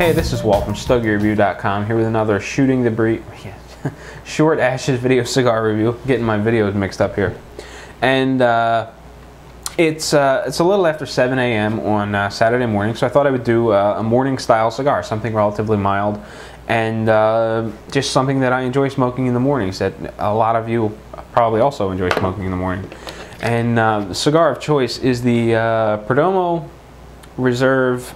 Hey, this is Walt from StogieReview.com here with another Shooting the Breeze Short Ashes video cigar review. Getting my videos mixed up here. And it's a little after 7 a.m. on Saturday morning, so I thought I would do a morning style cigar, something relatively mild and just something that I enjoy smoking in the mornings that a lot of you probably also enjoy smoking in the morning. And the cigar of choice is the Perdomo Reserve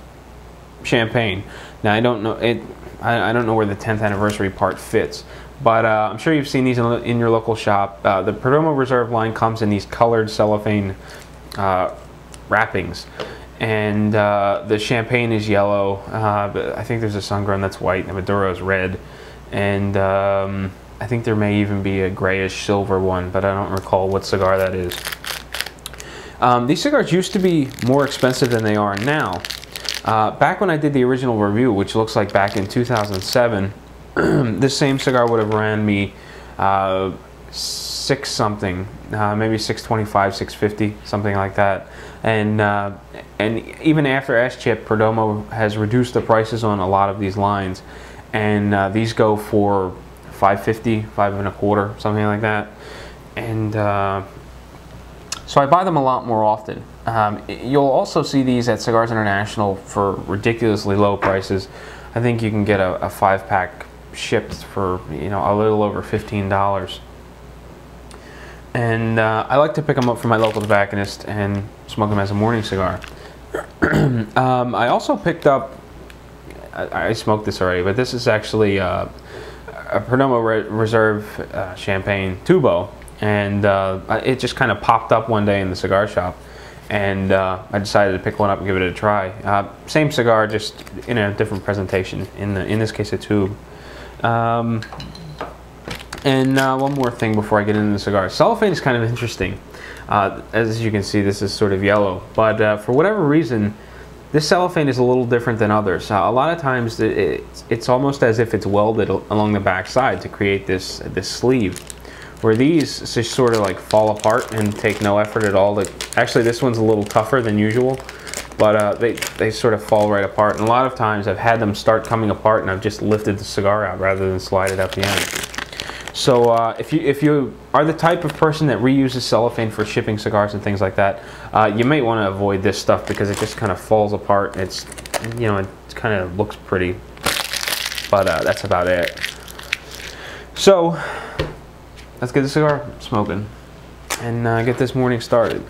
Champaign. Now I don't know it. I don't know where the 10th anniversary part fits, but I'm sure you've seen these in your local shop. The Perdomo Reserve line comes in these colored cellophane wrappings, and the Champagne is yellow. But I think there's a Sun-Grown that's white, and Maduro is red, and I think there may even be a grayish silver one, but I don't recall what cigar that is. These cigars used to be more expensive than they are now. Back when I did the original review, which looks like back in 2007, this same cigar would have ran me six something, maybe $625, $650, something like that. And even after S-chip, Perdomo has reduced the prices on a lot of these lines, and these go for $5.50, $5.25, something like that. And so I buy them a lot more often. You'll also see these at Cigars International for ridiculously low prices. I think you can get a 5-pack shipped for, you know, a little over $15. And I like to pick them up from my local tobacconist and smoke them as a morning cigar. I also picked up, I smoked this already, but this is actually a Perdomo Reserve Champagne Tubo. And it just kind of popped up one day in the cigar shop, and I decided to pick one up and give it a try. Same cigar, just in a different presentation. In this case, a tube. And one more thing before I get into the cigar. Cellophane is kind of interesting. As you can see, this is sort of yellow, but for whatever reason, this cellophane is a little different than others. A lot of times, it's almost as if it's welded along the back side to create this sleeve. Where these just sort of like fall apart and take no effort at all. Actually, this one's a little tougher than usual, but they sort of fall right apart. And a lot of times I've had them start coming apart and I've just lifted the cigar out rather than slide it out the end. So if you are the type of person that reuses cellophane for shipping cigars and things like that, you may want to avoid this stuff because it just kind of falls apart. It's, you know, it kind of looks pretty, but that's about it. So let's get the cigar smoking and get this morning started.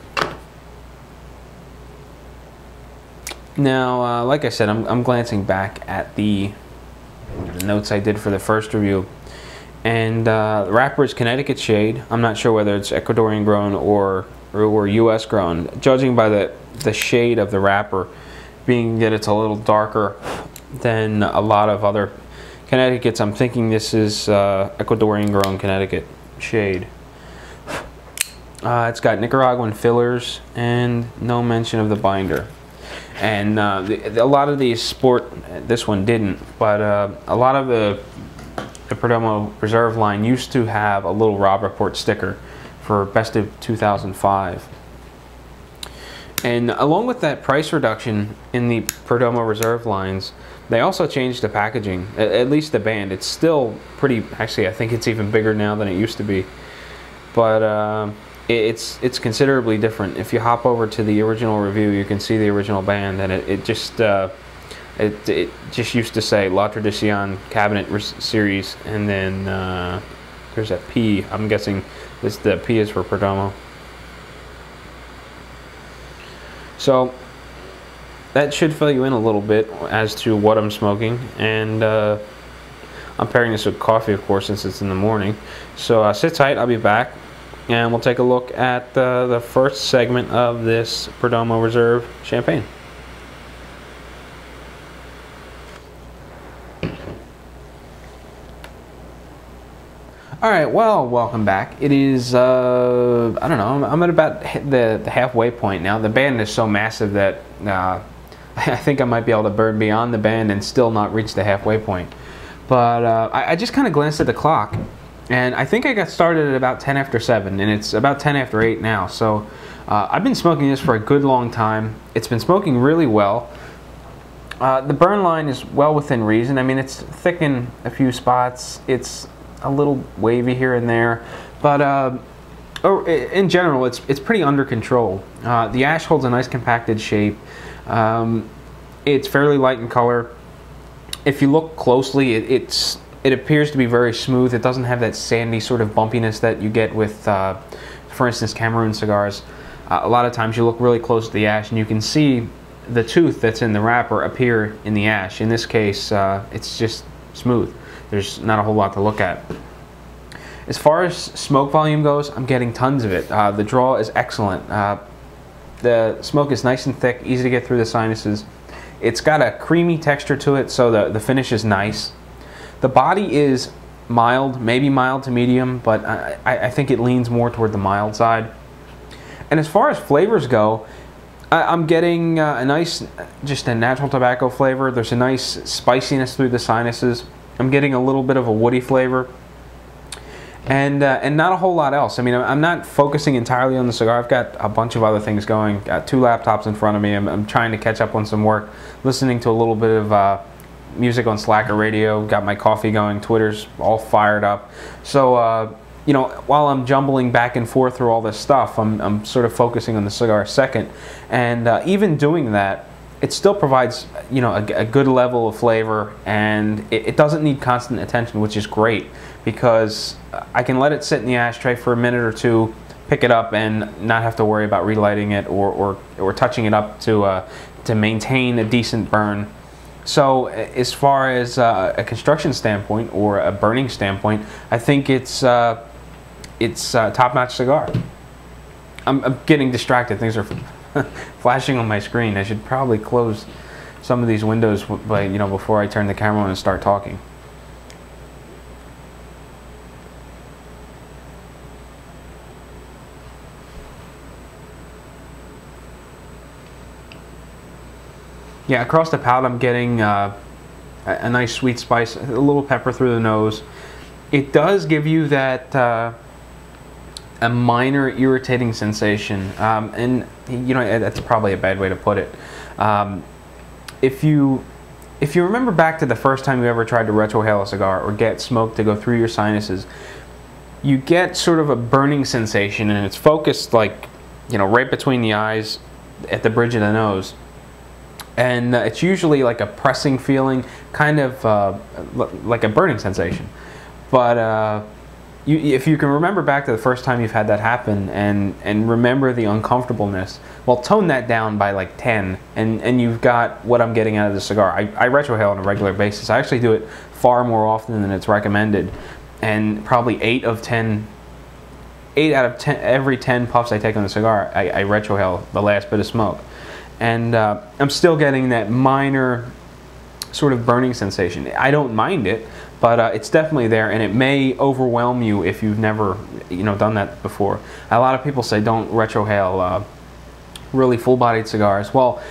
Now, like I said, I'm glancing back at the notes I did for the first review, and the wrapper is Connecticut shade. I'm not sure whether it's Ecuadorian grown or U.S. grown, judging by the shade of the wrapper, being that it's a little darker than a lot of other Connecticut's. I'm thinking this is Ecuadorian grown Connecticut shade. It's got Nicaraguan fillers and no mention of the binder. And a lot of these sport, this one didn't, but a lot of the Perdomo Reserve line used to have a little Rob Report sticker for best of 2005. And along with that price reduction in the Perdomo Reserve lines, they also changed the packaging, at least the band. It's still pretty, actually I think it's even bigger now than it used to be. But it's considerably different. If you hop over to the original review, you can see the original band, and it just used to say La Tradición Cabinet Series, and then there's a P. I'm guessing the P is for Perdomo. So that should fill you in a little bit as to what I'm smoking, and I'm pairing this with coffee, of course, since it's in the morning. So sit tight, I'll be back, and we'll take a look at the first segment of this Perdomo Reserve Champagne. Alright, well, welcome back. It is, I don't know, I'm at about the halfway point now. The band is so massive that I think I might be able to burn beyond the band and still not reach the halfway point. But I just kind of glanced at the clock, and I think I got started at about 10 after 7, and it's about 10 after 8 now. So I've been smoking this for a good long time. It's been smoking really well. The burn line is well within reason. I mean, it's thick in a few spots. It's a little wavy here and there, but in general, it's pretty under control. The ash holds a nice compacted shape. It's fairly light in color. If you look closely, it appears to be very smooth. It doesn't have that sandy sort of bumpiness that you get with, for instance, Cameroon cigars. A lot of times you look really close to the ash and you can see the tooth that's in the wrapper appear in the ash. In this case, it's just smooth. There's not a whole lot to look at. As far as smoke volume goes, I'm getting tons of it. The draw is excellent. The smoke is nice and thick, easy to get through the sinuses. It's got a creamy texture to it, so the finish is nice. The body is mild, maybe mild to medium, but I think it leans more toward the mild side. And as far as flavors go, I'm getting a nice, just a natural tobacco flavor. There's a nice spiciness through the sinuses. I'm getting a little bit of a woody flavor. And not a whole lot else. I mean, I'm not focusing entirely on the cigar. I've got a bunch of other things going. Got 2 laptops in front of me. I'm trying to catch up on some work, listening to a little bit of music on Slacker radio. Got my coffee going. Twitter's all fired up. So, you know, while I'm jumbling back and forth through all this stuff, I'm sort of focusing on the cigar second. And even doing that, it still provides, you know, a good level of flavor, and it doesn't need constant attention, which is great, because I can let it sit in the ashtray for a minute or two, pick it up, and not have to worry about relighting it or touching it up to maintain a decent burn. So as far as a construction standpoint or a burning standpoint, I think it's a top-notch cigar. I'm getting distracted. Things are flashing on my screen. I should probably close some of these windows before I turn the camera on and start talking. Yeah, across the palate I'm getting a nice sweet spice, a little pepper through the nose. It does give you that a minor irritating sensation, and you know, that's probably a bad way to put it. If you remember back to the first time you ever tried to retrohale a cigar or get smoke to go through your sinuses, you get sort of a burning sensation, and it's focused, like, you know, right between the eyes at the bridge of the nose. And it's usually like a pressing feeling, kind of like a burning sensation. But if you can remember back to the first time you've had that happen and remember the uncomfortableness, well, tone that down by like 10, and you've got what I'm getting out of the cigar. I retrohale on a regular basis. I actually do it far more often than it's recommended, and probably 8 out of 10, every 10 puffs I take on the cigar, I retrohale the last bit of smoke. And I'm still getting that minor sort of burning sensation. I don't mind it, but it's definitely there, and it may overwhelm you if you've never, you know, done that before. A lot of people say don't retrohale really full-bodied cigars. Well,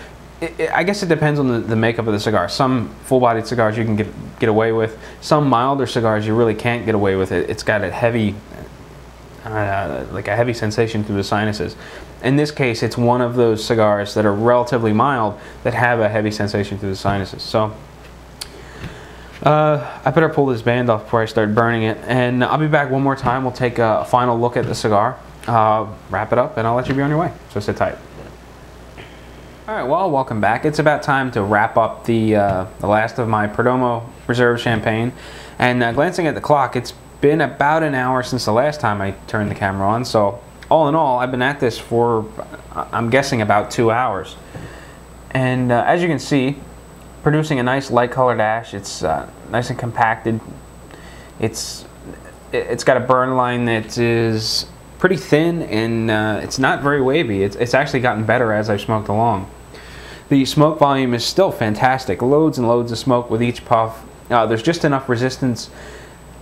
I guess it depends on the makeup of the cigar. Some full-bodied cigars you can get away with. Some milder cigars you really can't get away with it. It's got a heavy, like a heavy sensation through the sinuses. In this case, it's one of those cigars that are relatively mild that have a heavy sensation through the sinuses. So I better pull this band off before I start burning it, and I'll be back one more time. We'll take a final look at the cigar, wrap it up, and I'll let you be on your way. So sit tight. All right, well, welcome back. It's about time to wrap up the last of my Perdomo Reserve Champagne. And glancing at the clock, it's been about an hour since the last time I turned the camera on. So all in all, I've been at this for, I'm guessing, about 2 hours. And as you can see, producing a nice light colored ash. It's nice and compacted. It's got a burn line that is pretty thin, and it's not very wavy. It's actually gotten better as I've smoked along. The smoke volume is still fantastic. Loads and loads of smoke with each puff. There's just enough resistance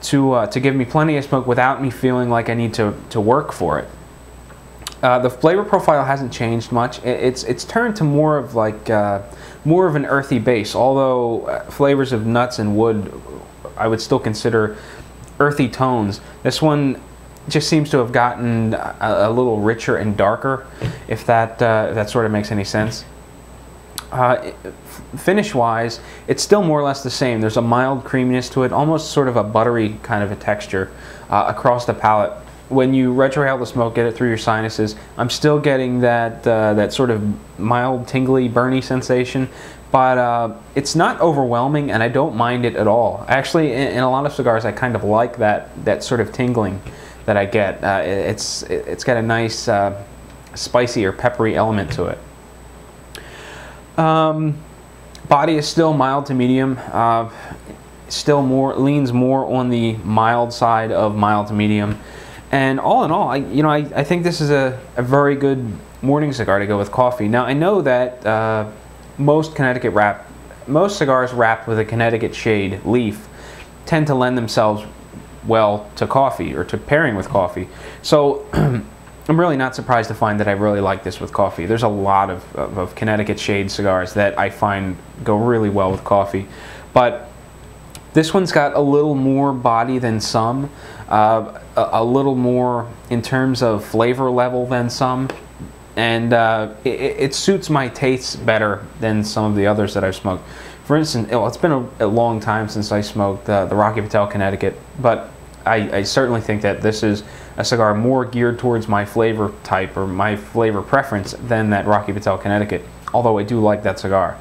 to give me plenty of smoke without me feeling like I need to work for it. The flavor profile hasn't changed much. It's turned to more of like more of an earthy base. Although flavors of nuts and wood, I would still consider earthy tones. This one just seems to have gotten a little richer and darker, if that sort of makes any sense. Finish-wise, it's still more or less the same. There's a mild creaminess to it, almost sort of a buttery kind of a texture across the palate. When you retrohale the smoke, get it through your sinuses, I'm still getting that that sort of mild, tingly, burny sensation, but it's not overwhelming, and I don't mind it at all. Actually, in a lot of cigars, I kind of like that sort of tingling that I get. It's got a nice spicy or peppery element to it. Body is still mild to medium. Still leans more on the mild side of mild to medium. And all in all, I think this is a very good morning cigar to go with coffee. Now, I know that most cigars wrapped with a Connecticut shade leaf tend to lend themselves well to coffee or to pairing with coffee. So I'm really not surprised to find that I really like this with coffee. There's a lot of Connecticut shade cigars that I find go really well with coffee. But this one's got a little more body than some, a little more in terms of flavor level than some, and it suits my tastes better than some of the others that I've smoked. For instance, it's been a long time since I smoked the Rocky Patel Connecticut, but I certainly think that this is a cigar more geared towards my flavor type or my flavor preference than that Rocky Patel Connecticut, although I do like that cigar.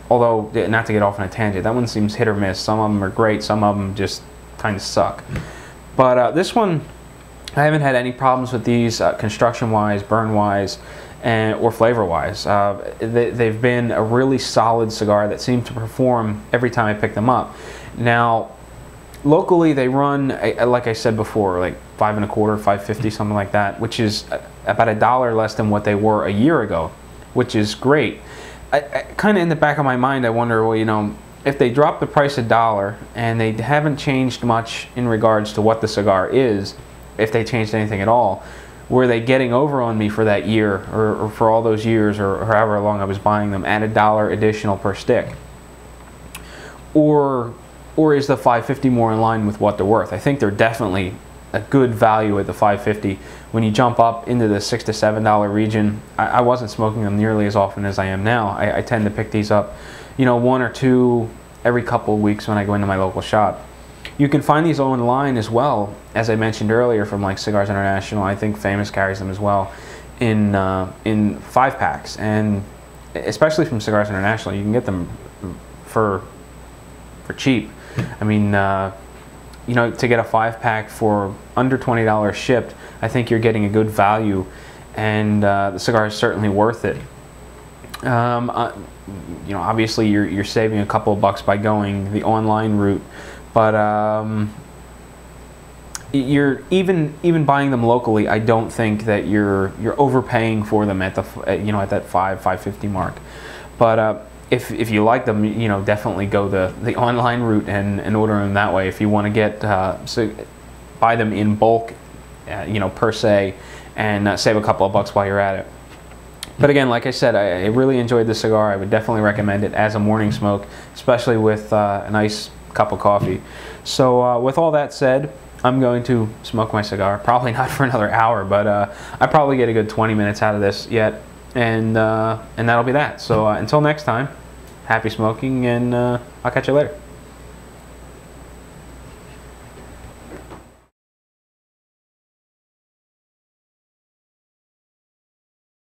Although, not to get off on a tangent, that one seems hit or miss. Some of them are great, some of them just kind of suck. But this one, I haven't had any problems with these construction-wise, burn-wise, or flavor-wise. They've been a really solid cigar that seemed to perform every time I pick them up. Now, locally they run, like I said before, like $5 1/4, $5.50, something like that, which is about $1 less than what they were a year ago, which is great. I kind of in the back of my mind, I wonder, well, if they drop the price $1 and they haven't changed much in regards to what the cigar is, if they changed anything at all, were they getting over on me for that year or for all those years or however long I was buying them at $1 additional per stick? Or is the $5.50 more in line with what they're worth? I think they're definitely a good value at the $5.50. When you jump up into the $6 to $7 region, I wasn't smoking them nearly as often as I am now. I tend to pick these up, one or two every couple of weeks when I go into my local shop. You can find these online as well, as I mentioned earlier, from like Cigars International. I think Famous carries them as well in 5-packs, and especially from Cigars International, you can get them for cheap. I mean, to get a 5-pack for under $20 shipped, I think you're getting a good value, and the cigar is certainly worth it. Obviously you're saving a couple of bucks by going the online route, but you're even buying them locally. I don't think that you're overpaying for them at the at that $5.50 mark. But if you like them, definitely go the online route and order them that way. If you want to get buy them in bulk, per se, and save a couple of bucks while you're at it. But again, like I said, I really enjoyed the cigar. I would definitely recommend it as a morning smoke, especially with a nice cup of coffee. So with all that said, I'm going to smoke my cigar. Probably not for another hour, but I probably get a good 20 minutes out of this yet, and that'll be that. So until next time, happy smoking, and I'll catch you later.